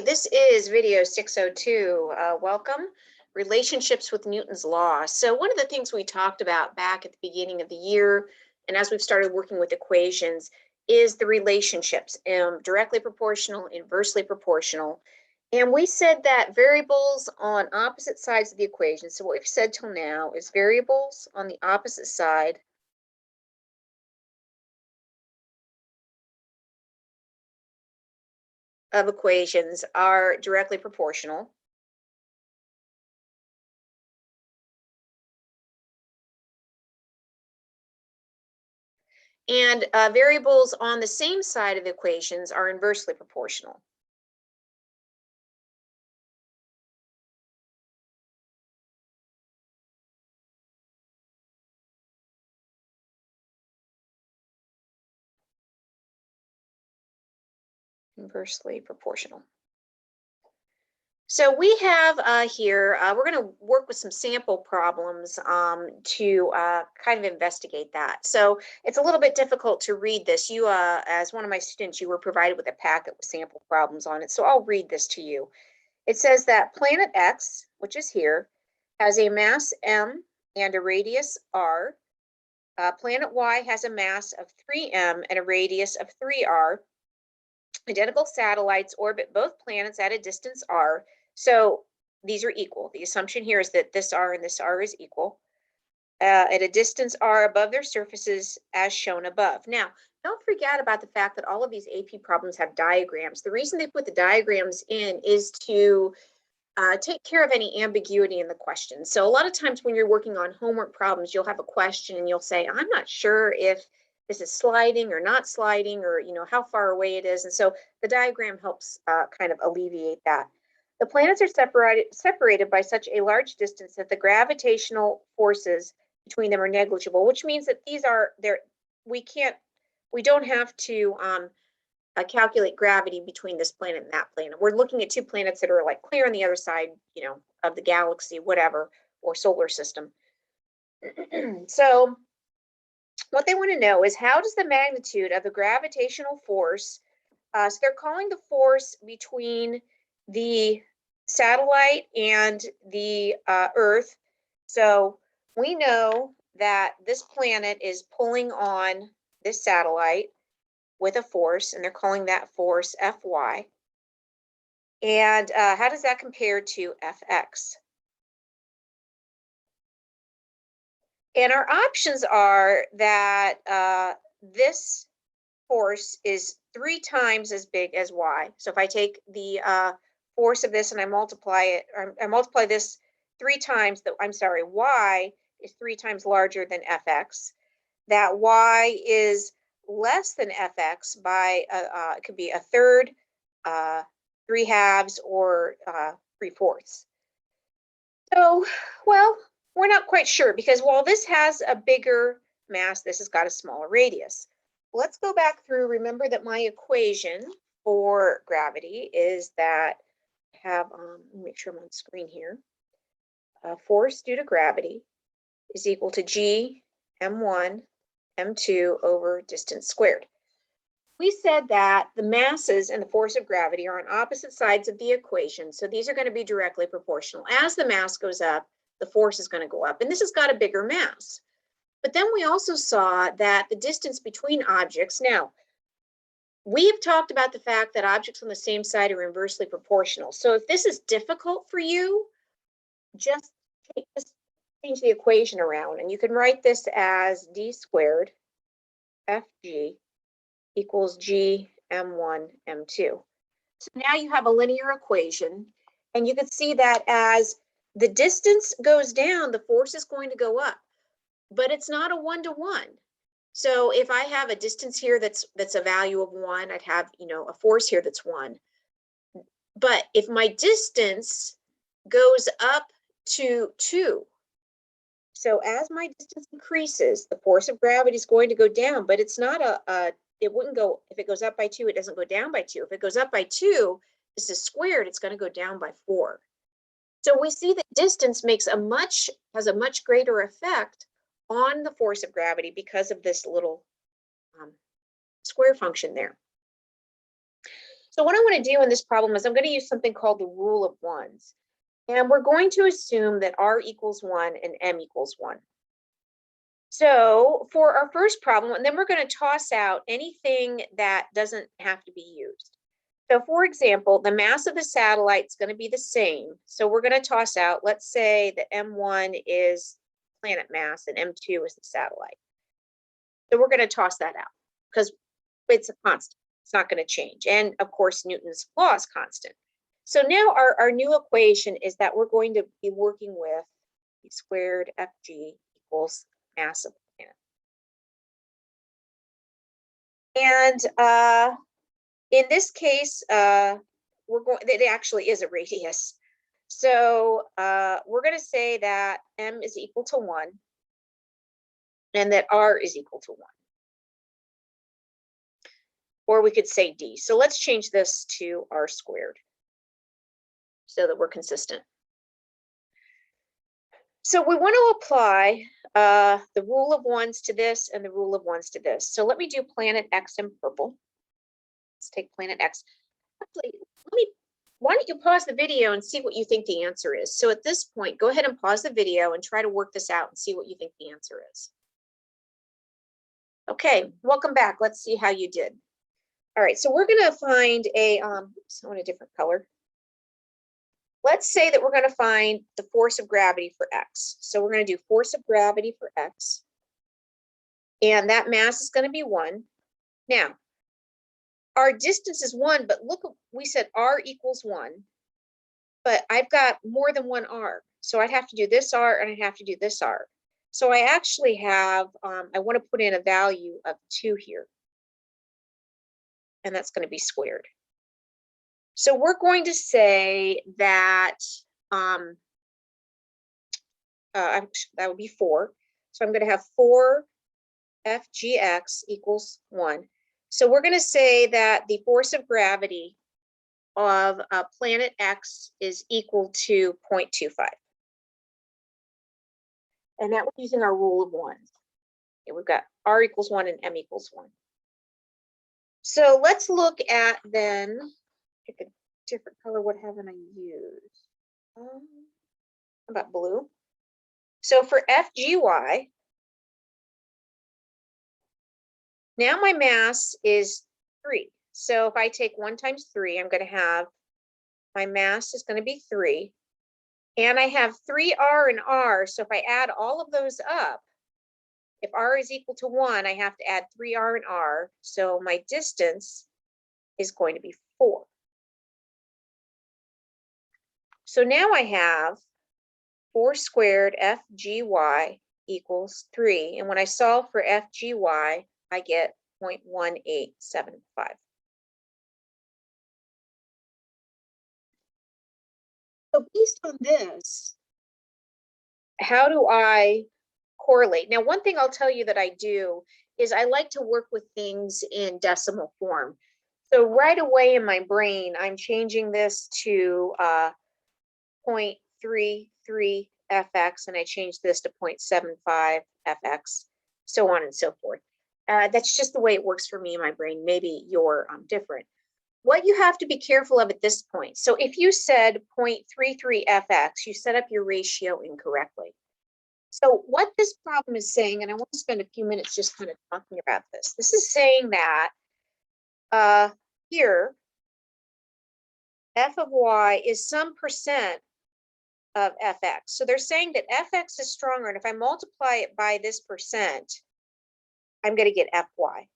This is video 602. Welcome, relationships with Newton's law. So one of the things we talked about back at the beginning of the year, and as we've started working with equations, is the relationships, directly proportional, inversely proportional. And we said that variables on opposite sides of the equation, so what we've said till now is variables on the opposite side of equations are directly proportional. And variables on the same side of the equations are inversely proportional. Inversely proportional. So we have here, we're going to work with some sample problems to kind of investigate that. So it's a little bit difficult to read this. You, as one of my students, you were provided with a packet with sample problems on it. So I'll read this to you. It says that planet X, which is here, has a mass m and a radius r. Planet Y has a mass of 3m and a radius of 3r. Identical satellites orbit both planets at a distance r. So these are equal. The assumption here is that this r and this r is equal at a distance r above their surfaces as shown above. Now, don't forget about the fact that all of these AP problems have diagrams. The reason they put the diagrams in is to take care of any ambiguity in the question. So a lot of times when you're working on homework problems, you'll have a question and you'll say, I'm not sure if this is sliding or not sliding, or how far away it is. And so the diagram helps kind of alleviate that. The planets are separated by such a large distance that the gravitational forces between them are negligible, which means that these are there. We don't have to calculate gravity between this planet and that planet. We're looking at two planets that are like clear on the other side, of the galaxy, whatever, or solar system. So what they want to know is, how does the magnitude of the gravitational force, so they're calling the force between the satellite and the Earth. So we know that this planet is pulling on this satellite with a force, and they're calling that force Fy. And how does that compare to Fx? And our options are that this force is 3 times as big as y. So if I take the force of this and I multiply it, or I multiply this 3 times, y is 3 times larger than Fx. That y is less than Fx by, it could be a third, 3/2, or 3/4. So, well, we're not quite sure, because while this has a bigger mass, this has got a smaller radius. Let's go back through. Remember that my equation for gravity is that I have, let me make sure I'm on screen here. Force due to gravity is equal to G m1 m2 over distance squared. We said that the masses and the force of gravity are on opposite sides of the equation, so these are going to be directly proportional. As the mass goes up, the force is going to go up, and this has got a bigger mass. But then we also saw that the distance between objects, now, we have talked about the fact that objects on the same side are inversely proportional. So if this is difficult for you, just change the equation around, and you can write this as d squared Fg equals G m1 m2. So now you have a linear equation, and you can see that as the distance goes down, the force is going to go up, but it's not a 1-to-1. So if I have a distance here that's a value of 1, I'd have, a force here that's 1. But if my distance goes up to 2, so as my distance increases, the force of gravity is going to go down, but it's not it wouldn't go, if it goes up by 2, it doesn't go down by 2. If it goes up by 2, this is squared, it's going to go down by 4. So we see that distance has a much greater effect on the force of gravity because of this little square function there. So what I want to do in this problem is I'm going to use something called the rule of ones. And we're going to assume that R equals 1 and M equals 1. So for our first problem, and then we're going to toss out anything that doesn't have to be used. So for example, the mass of the satellite is going to be the same. So we're going to toss out, let's say that M1 is planet mass and M2 is the satellite. So we're going to toss that out because it's a constant. It's not going to change. And of course, Newton's law is constant. So now our new equation is that we're going to be working with E squared Fg equals mass of the planet. And in this case, it actually is a radius. So we're going to say that M is equal to 1 and that R is equal to 1. Or we could say D. So let's change this to R squared so that we're consistent. So we want to apply the rule of ones to this and the rule of ones to this. So let me do planet X in purple. Let's take planet X. Actually, why don't you pause the video and see what you think the answer is? So at this point, go ahead and pause the video and try to work this out and see what you think the answer is. Okay, welcome back. Let's see how you did. All right, so we're going to find a, oops, I want a different color. Let's say that we're going to find the force of gravity for X. So we're going to do force of gravity for X. And that mass is going to be 1. Now, our distance is 1, but look, we said R equals 1. But I've got more than one R. So I'd have to do this R and I'd have to do this R. So I actually have, I want to put in a value of 2 here. And that's going to be squared. So we're going to say that that would be 4. So I'm going to have 4 FGX equals 1. So we're going to say that the force of gravity of planet X is equal to 0.25. And that was using our rule of ones. Okay, we've got R equals 1 and M equals 1. So let's look at then, pick a different color. What haven't I used? How about blue? So for FGY, now my mass is 3. So if I take 1 times 3, I'm going to have, my mass is going to be 3. And I have 3R and R. So if I add all of those up, if R is equal to 1, I have to add 3R and R. So my distance is going to be 4. So now I have 4 squared FGY equals 3. And when I solve for FGY, I get 0.1875. So based on this, how do I correlate? Now, one thing I'll tell you that I do is I like to work with things in decimal form. So right away in my brain, I'm changing this to 0.33 FX, and I change this to 0.75 FX, so on and so forth. That's just the way it works for me in my brain. Maybe you're different. What you have to be careful of at this point. So if you said 0.33 FX, you set up your ratio incorrectly. So what this problem is saying, and I want to spend a few minutes just kind of talking about this. This is saying that here, f of y is some percent of fx. So they're saying that fx is stronger, and if I multiply it by this percent, I'm going to get fy.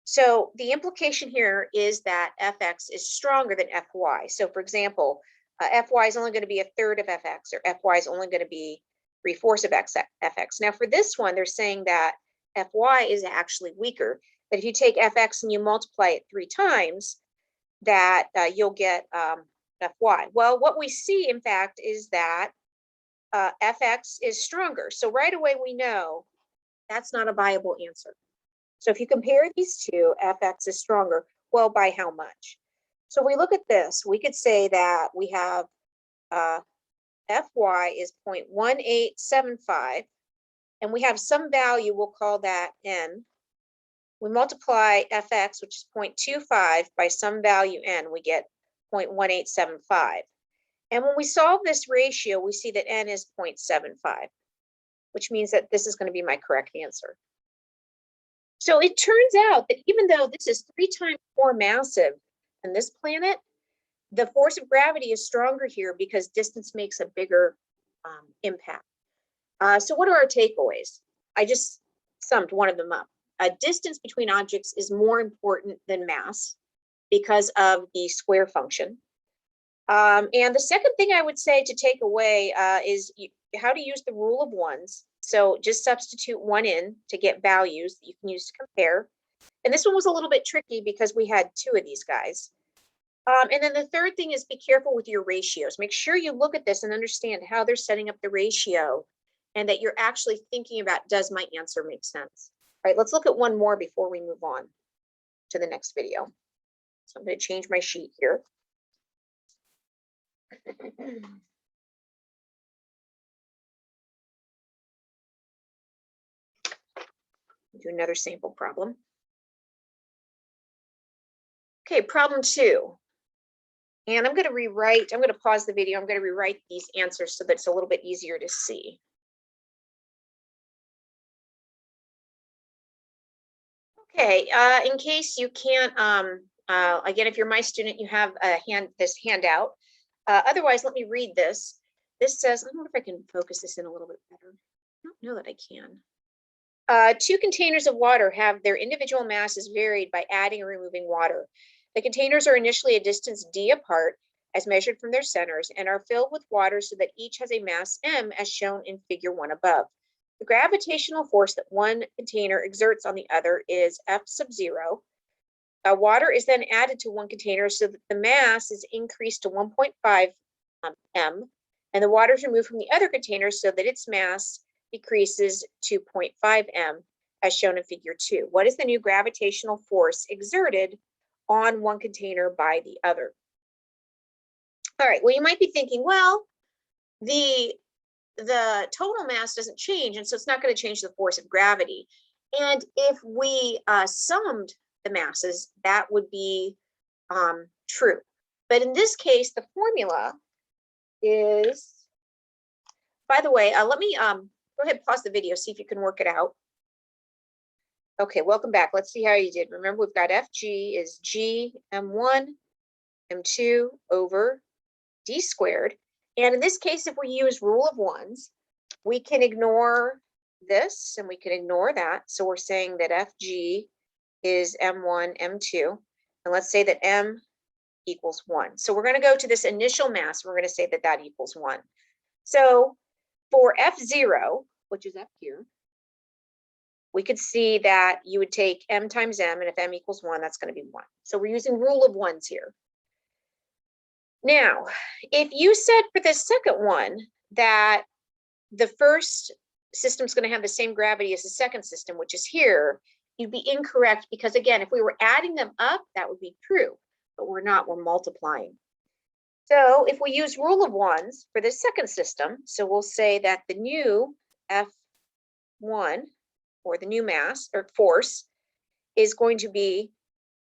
So the implication here is that fx is stronger than fy. So for example, fy is only going to be 1/3 of fx, or fy is only going to be 3/4 of fx. Now for this one, they're saying that fy is actually weaker. But if you take fx and you multiply it 3 times, that you'll get fy. Well, what we see, in fact, is that fx is stronger. So right away we know that's not a viable answer. So if you compare these two, fx is stronger. Well, by how much? So we look at this. We could say that we have fy is 0.1875, and we have some value, we'll call that n. We multiply Fx, which is 0.25, by some value n, we get 0.1875. And when we solve this ratio, we see that n is 0.75, which means that this is going to be my correct answer. So it turns out that even though this is 3 times more massive than this planet, the force of gravity is stronger here because distance makes a bigger impact. So what are our takeaways? I just summed one of them up. Distance between objects is more important than mass because of the square function. And the second thing I would say to take away is how to use the rule of ones. So just substitute one in to get values that you can use to compare. And this one was a little bit tricky because we had 2 of these guys. And then the third thing is be careful with your ratios. Make sure you look at this and understand how they're setting up the ratio and that you're actually thinking about, does my answer make sense? All right, let's look at one more before we move on to the next video. So I'm going to change my sheet here. Do another sample problem. Okay, problem 2. And I'm going to pause the video. I'm going to rewrite these answers so that it's a little bit easier to see. Okay, in case you can't, again, if you're my student, you have this handout. Otherwise, let me read this. This says, I wonder if I can focus this in a little bit better. I don't know that I can. 2 containers of water have their individual masses varied by adding or removing water. The containers are initially a distance d apart as measured from their centers and are filled with water so that each has a mass m as shown in figure 1 above. The gravitational force that one container exerts on the other is F sub 0. Water is then added to one container so that the mass is increased to 1.5 m, and the water is removed from the other container so that its mass decreases to 0.5 m, as shown in figure 2. What is the new gravitational force exerted on one container by the other? All right, well, you might be thinking, well, the total mass doesn't change, and so it's not going to change the force of gravity. And if we summed the masses, that would be true. But in this case, the formula is, by the way, let me go ahead, pause the video, see if you can work it out. Okay, welcome back. Let's see how you did. Remember, we've got Fg is G m1 m2 over d squared. And in this case, if we use rule of ones, we can ignore this and we can ignore that. So we're saying that Fg is m1 m2. And let's say that m equals 1. So we're going to go to this initial mass. We're going to say that that equals 1. So for F0, which is up here, we could see that you would take m times m, and if m equals 1, that's going to be 1. So we're using rule of ones here. Now, if you said for the second one that the first system is going to have the same gravity as the second system, which is here, you'd be incorrect because, again, if we were adding them up, that would be true, but we're not, we're multiplying. So if we use rule of ones for the second system, so we'll say that the new F1, or the new mass or force, is going to be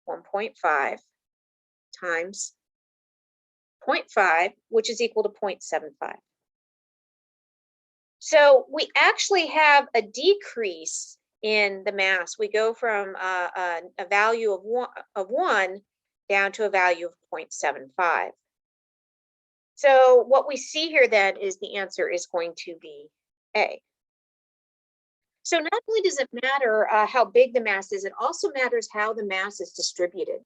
1.5 times 0.5, which is equal to 0.75. So we actually have a decrease in the mass. We go from a value of 1 down to a value of 0.75. So what we see here then is the answer is going to be A. So not only does it matter how big the mass is, it also matters how the mass is distributed.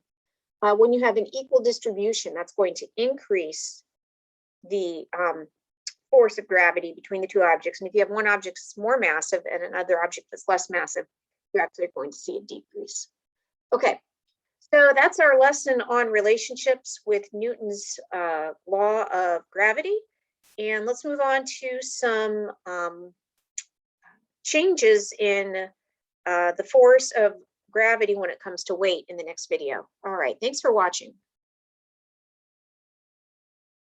When you have an equal distribution, that's going to increase the force of gravity between the two objects. And if you have one object that's more massive and another object that's less massive, you're actually going to see a decrease. Okay, so that's our lesson on relationships with Newton's law of gravity. And let's move on to some changes in the force of gravity when it comes to weight in the next video. All right, thanks for watching.